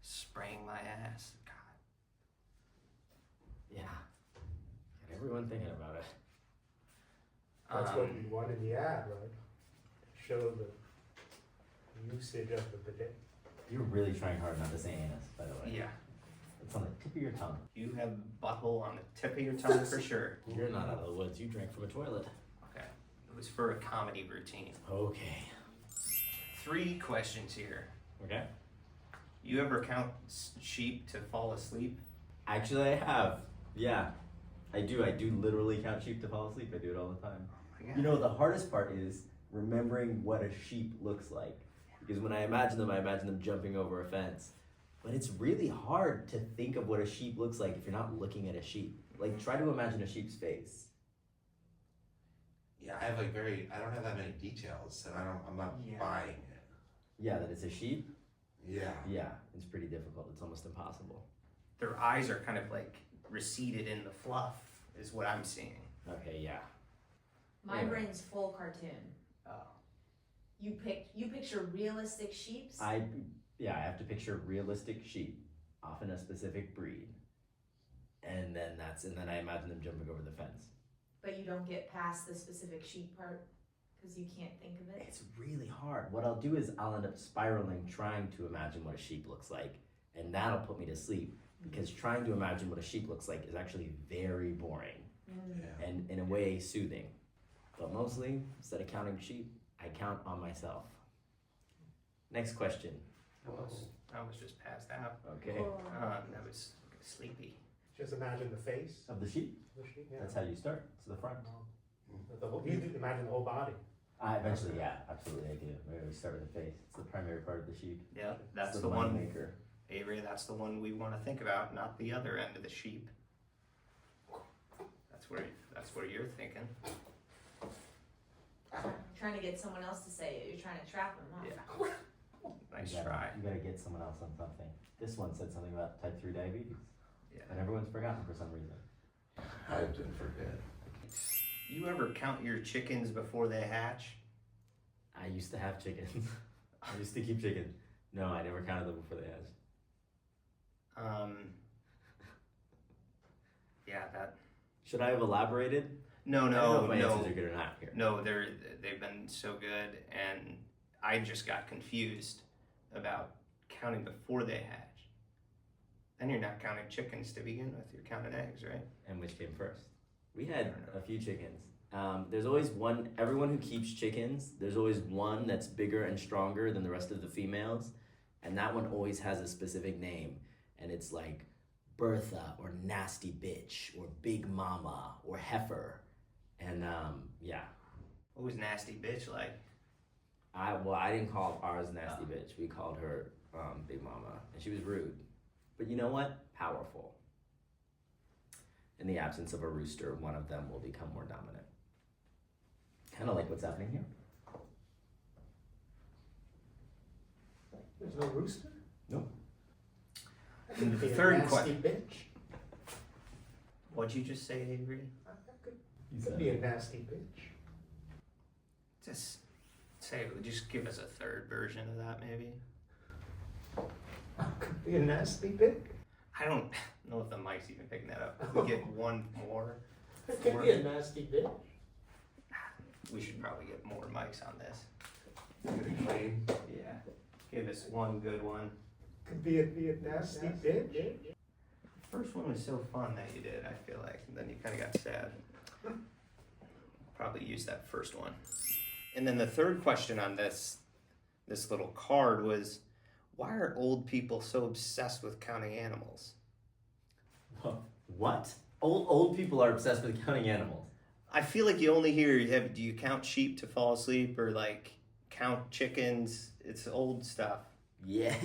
[SPEAKER 1] Spraying my ass. God.
[SPEAKER 5] Yeah. Got everyone thinking about it.
[SPEAKER 2] That's what you want in the ad, right? Show the usage of the bidet.
[SPEAKER 5] You're really trying hard not to say anus, by the way.
[SPEAKER 1] Yeah.
[SPEAKER 5] It's on the tip of your tongue.
[SPEAKER 1] You have butthole on the tip of your tongue for sure.
[SPEAKER 5] You're not out of the woods. You drank from a toilet.
[SPEAKER 1] Okay. It was for a comedy routine.
[SPEAKER 5] Okay.
[SPEAKER 1] 3 questions here.
[SPEAKER 5] Okay.
[SPEAKER 1] You ever count sheep to fall asleep?
[SPEAKER 5] Actually, I have. Yeah. I do. I do literally count sheep to fall asleep. I do it all the time.
[SPEAKER 1] Oh my God.
[SPEAKER 5] You know, the hardest part is remembering what a sheep looks like. Because when I imagine them jumping over a fence. But it's really hard to think of what a sheep looks like if you're not looking at a sheep. Like, try to imagine a sheep's face.
[SPEAKER 4] Yeah, I don't have that many details, and I'm not buying it.
[SPEAKER 5] Yeah, that it's a sheep?
[SPEAKER 4] Yeah.
[SPEAKER 5] Yeah, it's pretty difficult. It's almost impossible.
[SPEAKER 1] Their eyes are kind of like receded in the fluff, is what I'm seeing.
[SPEAKER 5] Okay, yeah.
[SPEAKER 3] My
[SPEAKER 5] Yeah.
[SPEAKER 3] brain's full cartoon.
[SPEAKER 1] Oh.
[SPEAKER 3] You picture realistic sheeps?
[SPEAKER 5] I have to picture realistic sheep, often a specific breed. And then I imagine them jumping over the fence.
[SPEAKER 3] But you don't get past the specific sheep part because you can't think of it?
[SPEAKER 5] It's really hard. What I'll do is I'll end up spiraling trying to imagine what a sheep looks like, and that'll put me to sleep because trying to imagine what a sheep looks like is actually very boring
[SPEAKER 4] Yeah.
[SPEAKER 5] and in a way soothing. But mostly, instead of counting sheep, I count on myself. Next question.
[SPEAKER 1] I was just passed out.
[SPEAKER 5] Okay.
[SPEAKER 1] I was sleepy.
[SPEAKER 2] Just imagine the face
[SPEAKER 5] Of the sheep,
[SPEAKER 2] of the sheep. Yeah.
[SPEAKER 5] that's how you start. It's the front.
[SPEAKER 2] You imagine the whole body.
[SPEAKER 5] Eventually, yeah, absolutely I do. Maybe we start with the face. It's the primary part of the sheep.
[SPEAKER 1] Yeah, that's
[SPEAKER 5] It's
[SPEAKER 1] the one,
[SPEAKER 5] maker.
[SPEAKER 1] Avery, that's the one we want to think about, not the other end of the sheep. That's where you're thinking.
[SPEAKER 3] Trying to get someone else to say it. You're trying to trap them, huh?
[SPEAKER 1] Yeah. Nice
[SPEAKER 5] You gotta-
[SPEAKER 1] try.
[SPEAKER 5] You gotta get someone else on something. This one said something about type 3 diabetes,
[SPEAKER 1] Yeah.
[SPEAKER 5] and everyone's forgotten for some reason.
[SPEAKER 4] I didn't forget.
[SPEAKER 1] You ever count your chickens before they hatch?
[SPEAKER 5] I used to have chickens. I used to keep chickens. No, I never counted them before they hatched.
[SPEAKER 1] Yeah, that.
[SPEAKER 5] Should I have elaborated?
[SPEAKER 1] No,
[SPEAKER 5] I don't know if my
[SPEAKER 1] no.
[SPEAKER 5] answers are good or not here.
[SPEAKER 1] No, they've been so good, and I just got confused about counting before they hatch. Then you're not counting chickens to begin with; you're counting eggs, right?
[SPEAKER 5] And which came first? We had a few chickens. There's always one. Everyone who keeps chickens, there's always one that's bigger and stronger than the rest of the females, and that one always has a specific name, and it's like Bertha or Nasty Bitch or Big Mama or Heifer, and yeah.
[SPEAKER 1] What was nasty bitch like?
[SPEAKER 5] I didn't call ours Nasty Bitch. We called her Big Mama, and she was rude. But you know what? Powerful. In the absence of a rooster, one of them will become more dominant. Kind of like what's happening here.
[SPEAKER 2] There's no rooster?
[SPEAKER 5] No.
[SPEAKER 2] That could
[SPEAKER 1] The
[SPEAKER 2] be a
[SPEAKER 1] third
[SPEAKER 2] nasty
[SPEAKER 1] question.
[SPEAKER 2] bitch.
[SPEAKER 1] What'd you just say, Avery?
[SPEAKER 2] That could be a nasty bitch.
[SPEAKER 1] Just say, just give us a third version of that, maybe.
[SPEAKER 2] Could be a nasty bitch.
[SPEAKER 1] I don't know if the mic's even picking that up. If we get one more,
[SPEAKER 2] It could be a nasty bitch.
[SPEAKER 1] we should probably get more mics on this.
[SPEAKER 4] Get it clean.
[SPEAKER 1] Yeah. Give us one good one.
[SPEAKER 2] Could be a nasty bitch.
[SPEAKER 1] First one was so fun that you did, I feel like. And then you kind of got sad. Probably use that first one. And then the third question on this little card was, why are old people so obsessed with counting animals?
[SPEAKER 5] What? Old people are obsessed with counting animals.
[SPEAKER 1] I feel like you only hear, do you count sheep to fall asleep or like count chickens? It's old stuff.
[SPEAKER 5] Yeah.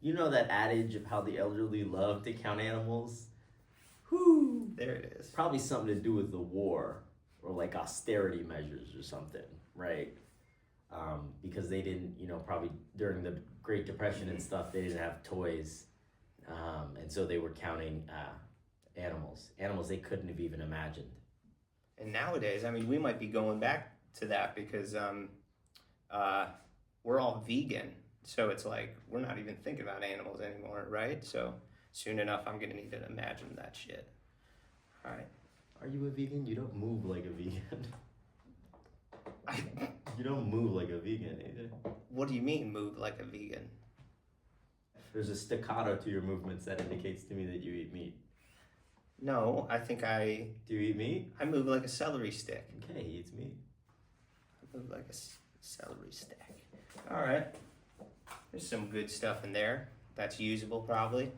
[SPEAKER 5] You know that adage of how the elderly love to count animals? Whew.
[SPEAKER 1] There it is.
[SPEAKER 5] Probably something to do with the war or like austerity measures or something, right? because they didn't, probably during the Great Depression and stuff, they didn't have toys. And so they were counting animals they couldn't have even imagined.
[SPEAKER 1] And nowadays, I mean, we might be going back to that because we're all vegan. So it's like, we're not even thinking about animals anymore, right? So soon enough, I'm going to need to imagine that shit. All right.
[SPEAKER 5] Are you a vegan? You don't move like a vegan. You don't move like a vegan either.
[SPEAKER 1] What do you mean, move like a vegan?
[SPEAKER 5] There's a staccato to your movements that indicates to me that you eat meat.
[SPEAKER 1] No, I think
[SPEAKER 5] Do you eat meat?
[SPEAKER 1] I move like a celery stick.
[SPEAKER 5] Okay, he eats meat.
[SPEAKER 1] I move like a celery stick. All right. There's some good stuff in there. That's usable, probably.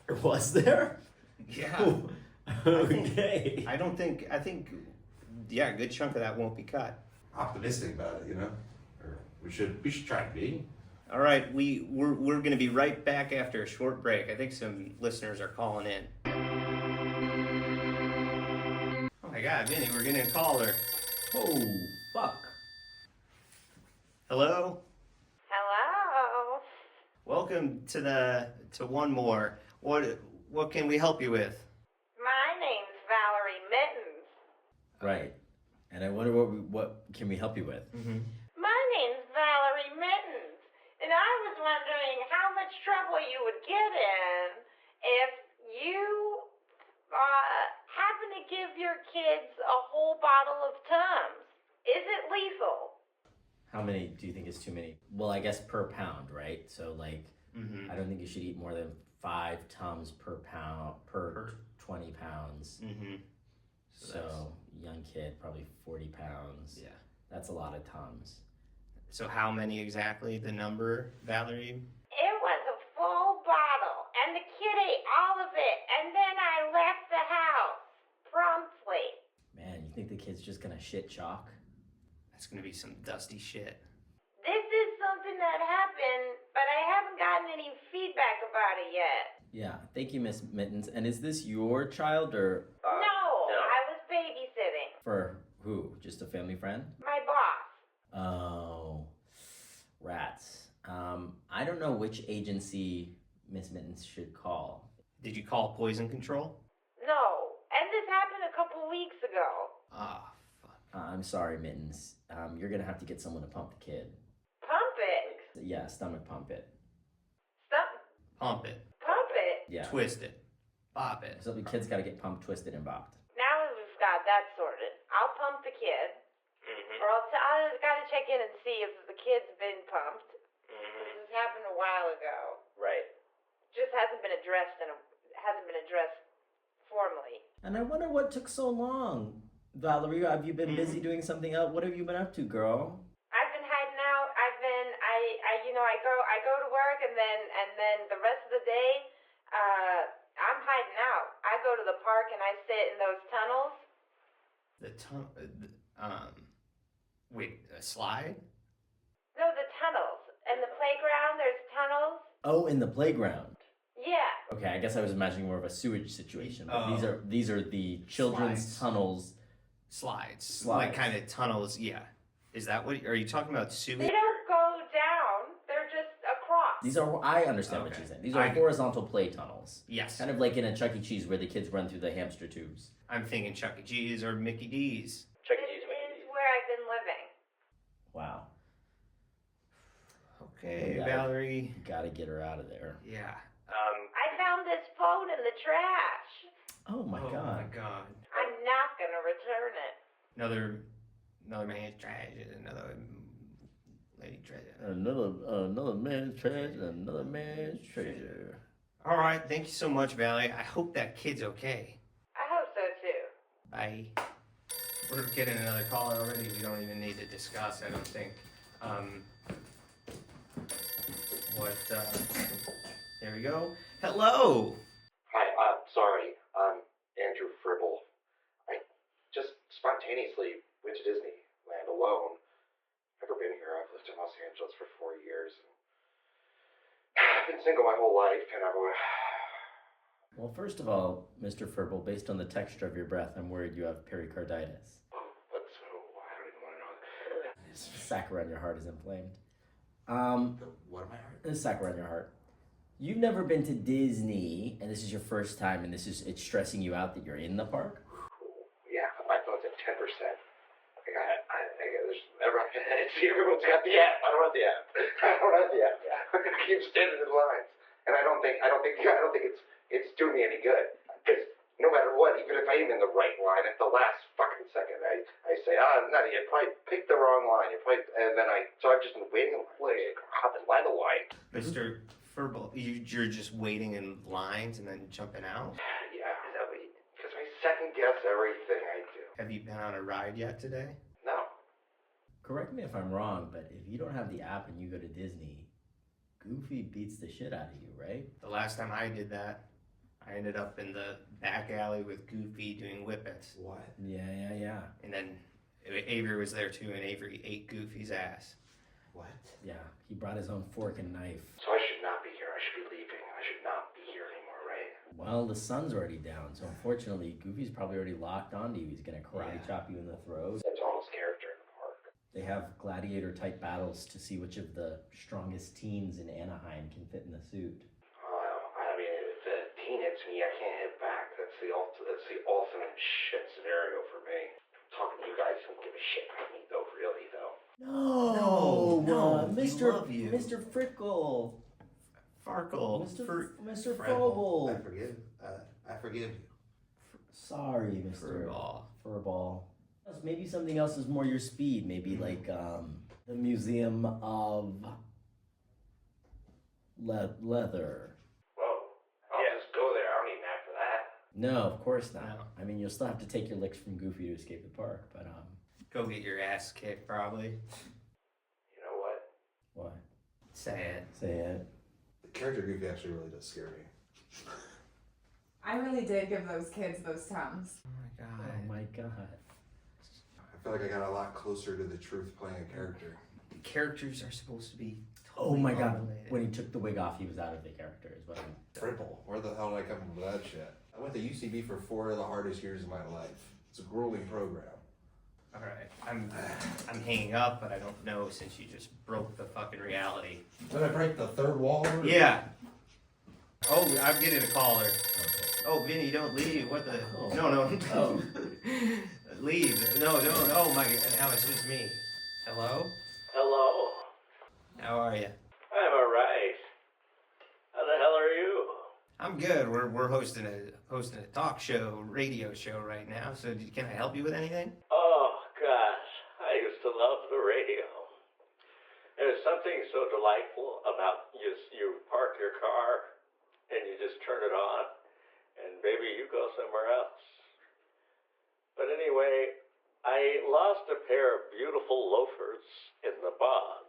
[SPEAKER 5] Or was there?
[SPEAKER 1] Yeah.
[SPEAKER 5] Okay.
[SPEAKER 1] I think, yeah, a good chunk of that won't be cut.
[SPEAKER 4] Optimistic about it, Or we should try to be.
[SPEAKER 1] All right, we're going to be right back after a short break. I think some listeners are calling in. Oh my God, Vinny, we're getting a caller.
[SPEAKER 5] Oh, fuck.
[SPEAKER 1] Hello?
[SPEAKER 7] Hello.
[SPEAKER 1] Welcome to wunmor. What can we help you with?
[SPEAKER 7] My name's Valerie Mittens.
[SPEAKER 5] Right. And I wonder what can we help you with?
[SPEAKER 1] Mm-hmm.
[SPEAKER 7] My name's Valerie Mittens. And I was wondering how much trouble you would get in if you happen to give your kids a whole bottle of Tums. Is it lethal?
[SPEAKER 5] How many do you think is too many? Well, I guess per pound, right? So like,
[SPEAKER 1] Mm-hmm.
[SPEAKER 5] I don't think you should eat more than 5 Tums per pound, per 20 pounds.
[SPEAKER 1] Mm-hmm.
[SPEAKER 5] So young kid, probably 40 pounds.
[SPEAKER 1] Yeah.
[SPEAKER 5] That's a lot of Tums.
[SPEAKER 1] So how many exactly, the number, Valerie?
[SPEAKER 7] It was a full bottle, and the kid ate all of it, and then I left the house promptly.
[SPEAKER 5] Man, you think the kid's just gonna shit chalk?
[SPEAKER 1] That's going to be some dusty shit.
[SPEAKER 7] This is something that happened, but I haven't gotten any feedback about it yet.
[SPEAKER 5] Yeah, thank you, Miss Mittens. And is this your child or
[SPEAKER 7] No, I was babysitting.
[SPEAKER 5] for who? Just a family friend?
[SPEAKER 7] My boss.
[SPEAKER 5] Oh, rats. I don't know which agency Miss Mittens should call.
[SPEAKER 1] Did you call poison control?
[SPEAKER 7] No, and this happened a couple weeks ago.
[SPEAKER 1] Ah, fuck.
[SPEAKER 5] I'm sorry, Mittens. You're gonna have to get someone to pump the kid.
[SPEAKER 7] Pump it.
[SPEAKER 5] Yeah, stomach pump it.
[SPEAKER 7] Stop.
[SPEAKER 1] Pump it.
[SPEAKER 7] Pump it.
[SPEAKER 5] Yeah.
[SPEAKER 1] Twist it. Bop it.
[SPEAKER 5] So the kid's gotta get pumped, twisted, and bopped.
[SPEAKER 7] Now that we've got that sorted, I'll pump the kid. Or I gotta check in and see if the kid's been pumped. This happened a while ago.
[SPEAKER 5] Right.
[SPEAKER 7] Just hasn't been addressed formally.
[SPEAKER 5] And I wonder what took so long. Valerie, have you been busy doing something else? What have you been up to, girl?
[SPEAKER 7] I've been hiding out. I go to work and then the rest of the day, I'm hiding out. I go to the park and I sit in those tunnels.
[SPEAKER 1] Wait, a slide?
[SPEAKER 7] No, the tunnels. And the playground, there's tunnels.
[SPEAKER 5] Oh, in the playground.
[SPEAKER 7] Yeah.
[SPEAKER 5] Okay, I guess I was imagining more of a sewage situation. But
[SPEAKER 1] Oh.
[SPEAKER 5] these are the children's
[SPEAKER 1] Slides.
[SPEAKER 5] tunnels.
[SPEAKER 1] Slides. Like
[SPEAKER 5] Slides.
[SPEAKER 1] kind of tunnels, yeah. Is that what, are you talking about
[SPEAKER 7] They
[SPEAKER 1] sewage?
[SPEAKER 7] don't go down. They're just across.
[SPEAKER 5] These are, I understand what
[SPEAKER 1] Okay.
[SPEAKER 5] you're saying. These are horizontal play tunnels.
[SPEAKER 1] Yes.
[SPEAKER 5] Kind of like in a Chuck E. Cheese where the kids run through the hamster tubes.
[SPEAKER 1] I'm thinking Chuck E. Cheese or Mickey D's.
[SPEAKER 5] Chuck
[SPEAKER 7] This is where I've been living.
[SPEAKER 5] Wow.
[SPEAKER 1] Okay,
[SPEAKER 5] Yeah.
[SPEAKER 1] Valerie.
[SPEAKER 5] You gotta get her out of there.
[SPEAKER 1] Yeah.
[SPEAKER 7] I found this phone in the trash.
[SPEAKER 5] Oh my
[SPEAKER 1] Oh
[SPEAKER 5] god.
[SPEAKER 1] my God.
[SPEAKER 7] I'm not gonna return it.
[SPEAKER 1] Another man's trash is another lady treasure.
[SPEAKER 5] Another man's trash, another man's treasure.
[SPEAKER 1] All right, thank you so much, Valerie. I hope that kid's okay.
[SPEAKER 7] I hope so too.
[SPEAKER 1] Bye. We're getting another caller already. We don't even need to discuss, I don't think. There we go. Hello!
[SPEAKER 8] Hi, sorry, I'm Andrew Fribble. I just spontaneously went to Disneyland alone. Never been here. I've lived in Los Angeles for 4 years. I've been single my whole life, and I've always...
[SPEAKER 5] Well, first of all, Mr. Furble, based on the texture of your breath, I'm worried you have pericarditis.
[SPEAKER 8] But so, I don't even want to know.
[SPEAKER 5] sack around your heart is inflamed.
[SPEAKER 4] What am I hurt?
[SPEAKER 5] The sack around your heart. You've never been to Disney, and this is your first time, and it's stressing you out that you're in the park?
[SPEAKER 8] Yeah, my phone's at 10%. There's never. See, everyone's got the app. I don't have the app. I keep standing in lines, and I don't think it's doing me any good. Because no matter what, even if I am in the right line, at the last fucking second, I say, no, you probably picked the wrong line. So I've just been waiting in line. Hop in line to line.
[SPEAKER 1] Mr. Furball, you're just waiting in lines and then jumping out?
[SPEAKER 8] Yeah, because I second guess everything I do.
[SPEAKER 1] Have you been on a ride yet today?
[SPEAKER 8] No.
[SPEAKER 5] Correct me if I'm wrong, but if you don't have the app and you go to Disney, Goofy beats the shit out of you, right?
[SPEAKER 1] The last time I did that, I ended up in the back alley with Goofy doing whippets.
[SPEAKER 4] What?
[SPEAKER 5] Yeah.
[SPEAKER 1] And then Avery was there too, and Avery ate Goofy's ass.
[SPEAKER 4] What?
[SPEAKER 5] Yeah, he brought his own fork and knife.
[SPEAKER 8] So I should not be here. I should be leaving. I should not be here anymore, right?
[SPEAKER 5] Well, the sun's already down, so unfortunately, Goofy's probably already locked onto you. He's gonna karate chop you in the throat.
[SPEAKER 8] That's all his character in the park.
[SPEAKER 5] They have gladiator-type battles to see which of the strongest teens in Anaheim can fit in the suit.
[SPEAKER 8] Well, I mean, if the teen hits me, I can't hit back. That's the ultimate shit scenario for me. Talking to you guys don't give a shit about me, though, really, though.
[SPEAKER 1] No, we
[SPEAKER 5] Mr.
[SPEAKER 1] love you.
[SPEAKER 5] Mr. Frickle.
[SPEAKER 1] Farkle.
[SPEAKER 5] Mr.
[SPEAKER 1] Fribble.
[SPEAKER 4] I
[SPEAKER 5] Frobel.
[SPEAKER 4] forgive you.
[SPEAKER 5] Sorry, Mr.
[SPEAKER 1] Furball.
[SPEAKER 5] Furball. Maybe something else is more your speed. Maybe like the Museum of Leather.
[SPEAKER 8] Whoa. I'll just go there. I don't need an app for that.
[SPEAKER 5] No, of course not.
[SPEAKER 1] No.
[SPEAKER 5] I mean, you'll still have to take your licks from Goofy to escape the park, but
[SPEAKER 1] Go get your ass kicked, probably.
[SPEAKER 8] You know what?
[SPEAKER 5] what?
[SPEAKER 1] Say it.
[SPEAKER 5] Say it.
[SPEAKER 4] The character Goofy actually really does scare me.
[SPEAKER 9] I really did give those kids those tongues.
[SPEAKER 1] Oh my
[SPEAKER 5] Oh
[SPEAKER 1] god.
[SPEAKER 5] my god.
[SPEAKER 4] I feel like I got a lot closer to the truth playing a character.
[SPEAKER 1] The characters are supposed to be
[SPEAKER 5] Oh my god.
[SPEAKER 1] unrelated.
[SPEAKER 5] When he took the wig off, he was out of the character, is what
[SPEAKER 4] Triple. Where the hell did I come up with that shit? I went to UCB for 4 of the hardest years of my life. It's a grueling program.
[SPEAKER 1] Alright, I'm hanging up, but I don't know since you just broke the fucking reality.
[SPEAKER 4] Did I break the third wall?
[SPEAKER 1] Yeah. Oh, I'm getting a caller.
[SPEAKER 5] Okay.
[SPEAKER 1] Oh, Vinny, don't leave. What the?
[SPEAKER 5] Oh.
[SPEAKER 1] No.
[SPEAKER 5] Oh.
[SPEAKER 1] Leave. No. Oh my god. Now it's just me. Hello?
[SPEAKER 10] Hello.
[SPEAKER 1] How are you?
[SPEAKER 10] I'm alright. How the hell are you?
[SPEAKER 1] I'm good. We're hosting a talk show, radio show right now. So can I help you with anything?
[SPEAKER 10] Oh, gosh. I used to love the radio. There's something so delightful about you park your car and you just turn it on and baby, you go somewhere else. But anyway, I lost a pair of beautiful loafers in the bog.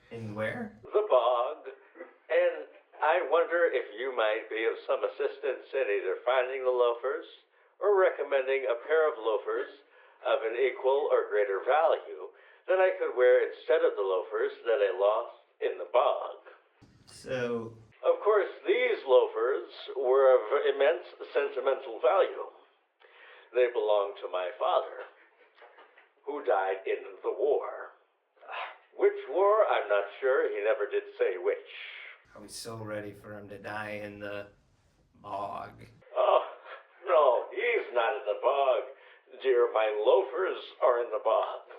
[SPEAKER 1] In where?
[SPEAKER 10] The bog. And I wonder if you might be of some assistance in either finding the loafers or recommending a pair of loafers of an equal or greater value that I could wear instead of the loafers that I lost in the bog.
[SPEAKER 1] So,
[SPEAKER 10] Of course, these loafers were of immense sentimental value. They belonged to my father, who died in the war. Which war, I'm not sure. He never did say which.
[SPEAKER 1] I was so ready for him to die in the bog.
[SPEAKER 10] Oh, no, he's not in the bog. Dear, my loafers are in the bog.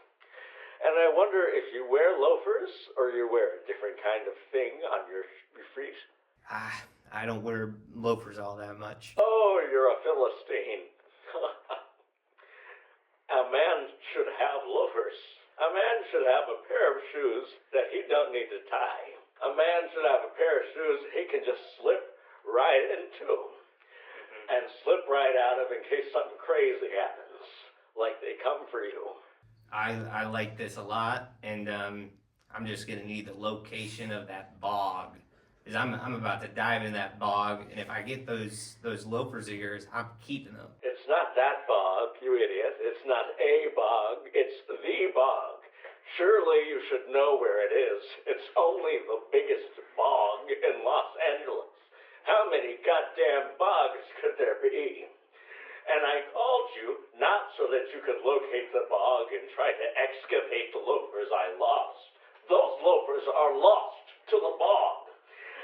[SPEAKER 10] And I wonder if you wear loafers or you wear a different kind of thing on your feet.
[SPEAKER 1] I don't wear loafers all that much.
[SPEAKER 10] Oh, you're a Philistine. A man should have loafers. A man should have a pair of shoes that he don't need to tie. A man should have a pair of shoes he can just slip right into and slip right out of in case something crazy happens, like they come for you.
[SPEAKER 1] I like this a lot, and I'm just gonna need the location of that bog, because I'm about to dive in that bog, and if I get those loafers of yours, I'm keeping them.
[SPEAKER 10] It's not that bog, you idiot. It's not a bog. It's the bog. Surely you should know where it is. It's only the biggest bog in Los Angeles. How many goddamn bogs could there be? And I called you not so that you could locate the bog and try to excavate the loafers I lost. Those loafers are lost to the bog.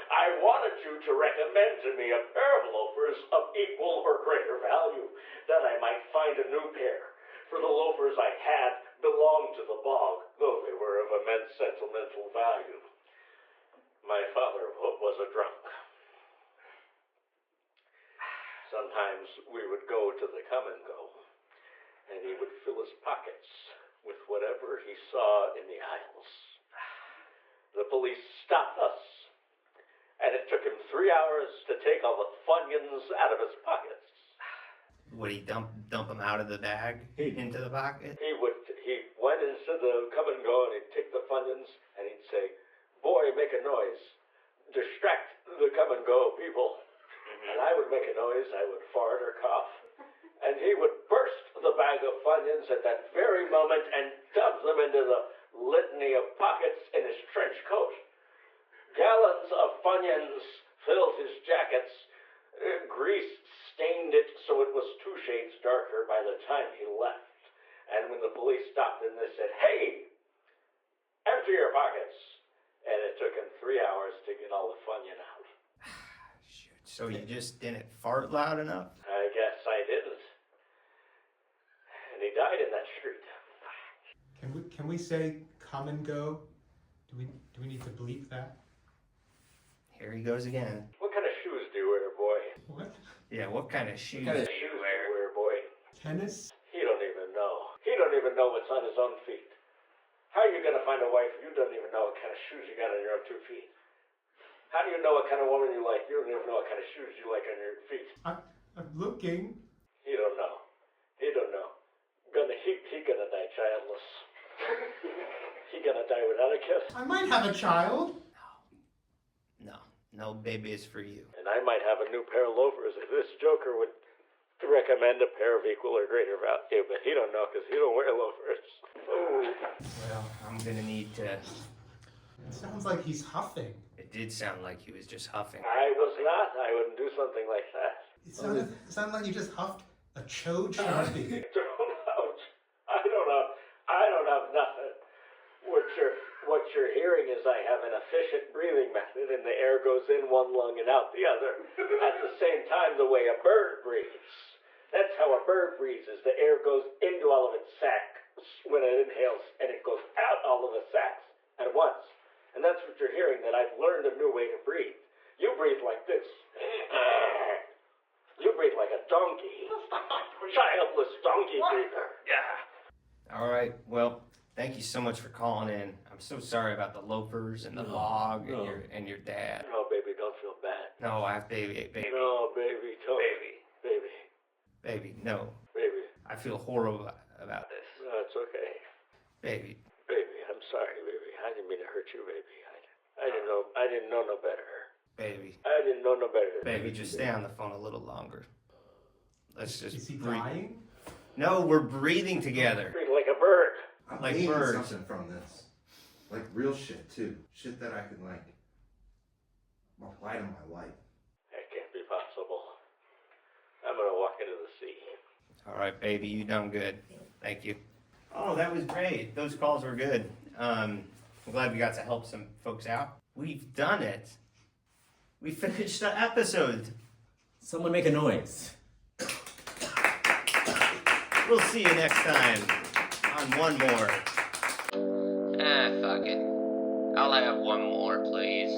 [SPEAKER 10] I wanted you to recommend to me a pair of loafers of equal or greater value, that I might find a new pair. For the loafers I had belonged to the bog, though they were of immense sentimental value. My father was a drunk. Sometimes we would go to the come and go, and he would fill his pockets with whatever he saw in the aisles. The police stopped us, and it took him 3 hours to take all the Funyuns out of his pockets.
[SPEAKER 1] Would he dump them out of the bag into the pocket?
[SPEAKER 10] He went into the come and go, and he'd take the Funyuns, and he'd say, "Boy, make a noise. Distract the come and go people." And I would make a noise, I would fart or cough. And he would burst the bag of Funyuns at that very moment and dump them into the litany of pockets in his trench coat. Gallons of Funyuns filled his jackets. Grease stained it so it was 2 shades darker by the time he left. And when the police stopped him, they said, "Hey, empty your pockets." And it took him 3 hours to get all the Funyun out.
[SPEAKER 1] So you just didn't fart loud enough?
[SPEAKER 10] I guess I didn't. And he died in that street.
[SPEAKER 2] Can we say come and go? Do we need to bleep that?
[SPEAKER 1] Here he goes again.
[SPEAKER 10] What kind of shoes do you wear, boy?
[SPEAKER 2] What?
[SPEAKER 1] Yeah, what kind of shoes?
[SPEAKER 10] What kind of shoes do you wear, boy?
[SPEAKER 2] Tennis?
[SPEAKER 10] He don't even know. He don't even know what's on his own feet. How are you going to find a wife if you don't even know what kind of shoes you got on your own 2 feet? How do you know what kind of woman you like? You don't even know what kind of shoes you like on your feet.
[SPEAKER 2] I'm looking.
[SPEAKER 10] He don't know. He don't know. He gonna die childless. He gonna die without a kiss.
[SPEAKER 2] I might have a child.
[SPEAKER 1] No baby is for you.
[SPEAKER 10] And I might have a new pair of loafers if this joker would recommend a pair of equal or greater value, but he don't know because he don't wear loafers. Ooh.
[SPEAKER 1] Well, I'm gonna need to...
[SPEAKER 2] It sounds like he's huffing.
[SPEAKER 1] It did sound like he was just huffing.
[SPEAKER 10] I was not. I wouldn't do something like that.
[SPEAKER 2] It sounded like you just huffed a chode Sharpie.
[SPEAKER 10] I don't have nothing. What you're hearing is I have an efficient breathing method, and the air goes in one lung and out the other. At the same time, the way a bird breathes. That's how a bird breathes, is the air goes into all of its sacs when it inhales, and it goes out all of the sacs at once. And that's what you're hearing, that I've learned a new way to breathe. You breathe like this. You breathe like a donkey. Childless donkey breather. Yeah.
[SPEAKER 1] All right, well, thank you so much for calling in. I'm so sorry about the loafers and the log and your dad.
[SPEAKER 10] No, baby, don't feel bad.
[SPEAKER 1] No, baby.
[SPEAKER 10] No, baby, don't.
[SPEAKER 1] Baby, no.
[SPEAKER 10] Baby.
[SPEAKER 1] I feel horrible about this.
[SPEAKER 10] No, it's okay.
[SPEAKER 1] Baby.
[SPEAKER 10] Baby, I'm sorry, baby. I didn't mean to hurt you, baby. I didn't know no better.
[SPEAKER 1] Baby.
[SPEAKER 10] I didn't know no better.
[SPEAKER 1] Baby, just stay on the phone a little longer. Let's just
[SPEAKER 2] Is he
[SPEAKER 1] breathe.
[SPEAKER 2] dying?
[SPEAKER 1] No, we're breathing together.
[SPEAKER 10] Breathe like a bird.
[SPEAKER 4] I'm
[SPEAKER 1] Like
[SPEAKER 4] gaining
[SPEAKER 1] birds.
[SPEAKER 4] something from this. Like real shit too. Shit that I can like apply to my life.
[SPEAKER 10] That can't be possible. I'm gonna walk into the sea.
[SPEAKER 1] All right, baby, you done good. Thank you. Oh, that was great. Those calls were good. I'm glad we got to help some folks out. We've done it. We finished the episode.
[SPEAKER 5] Someone make a noise.
[SPEAKER 1] We'll see you next time on One More.
[SPEAKER 6] Fuck it. I'll have one more, please.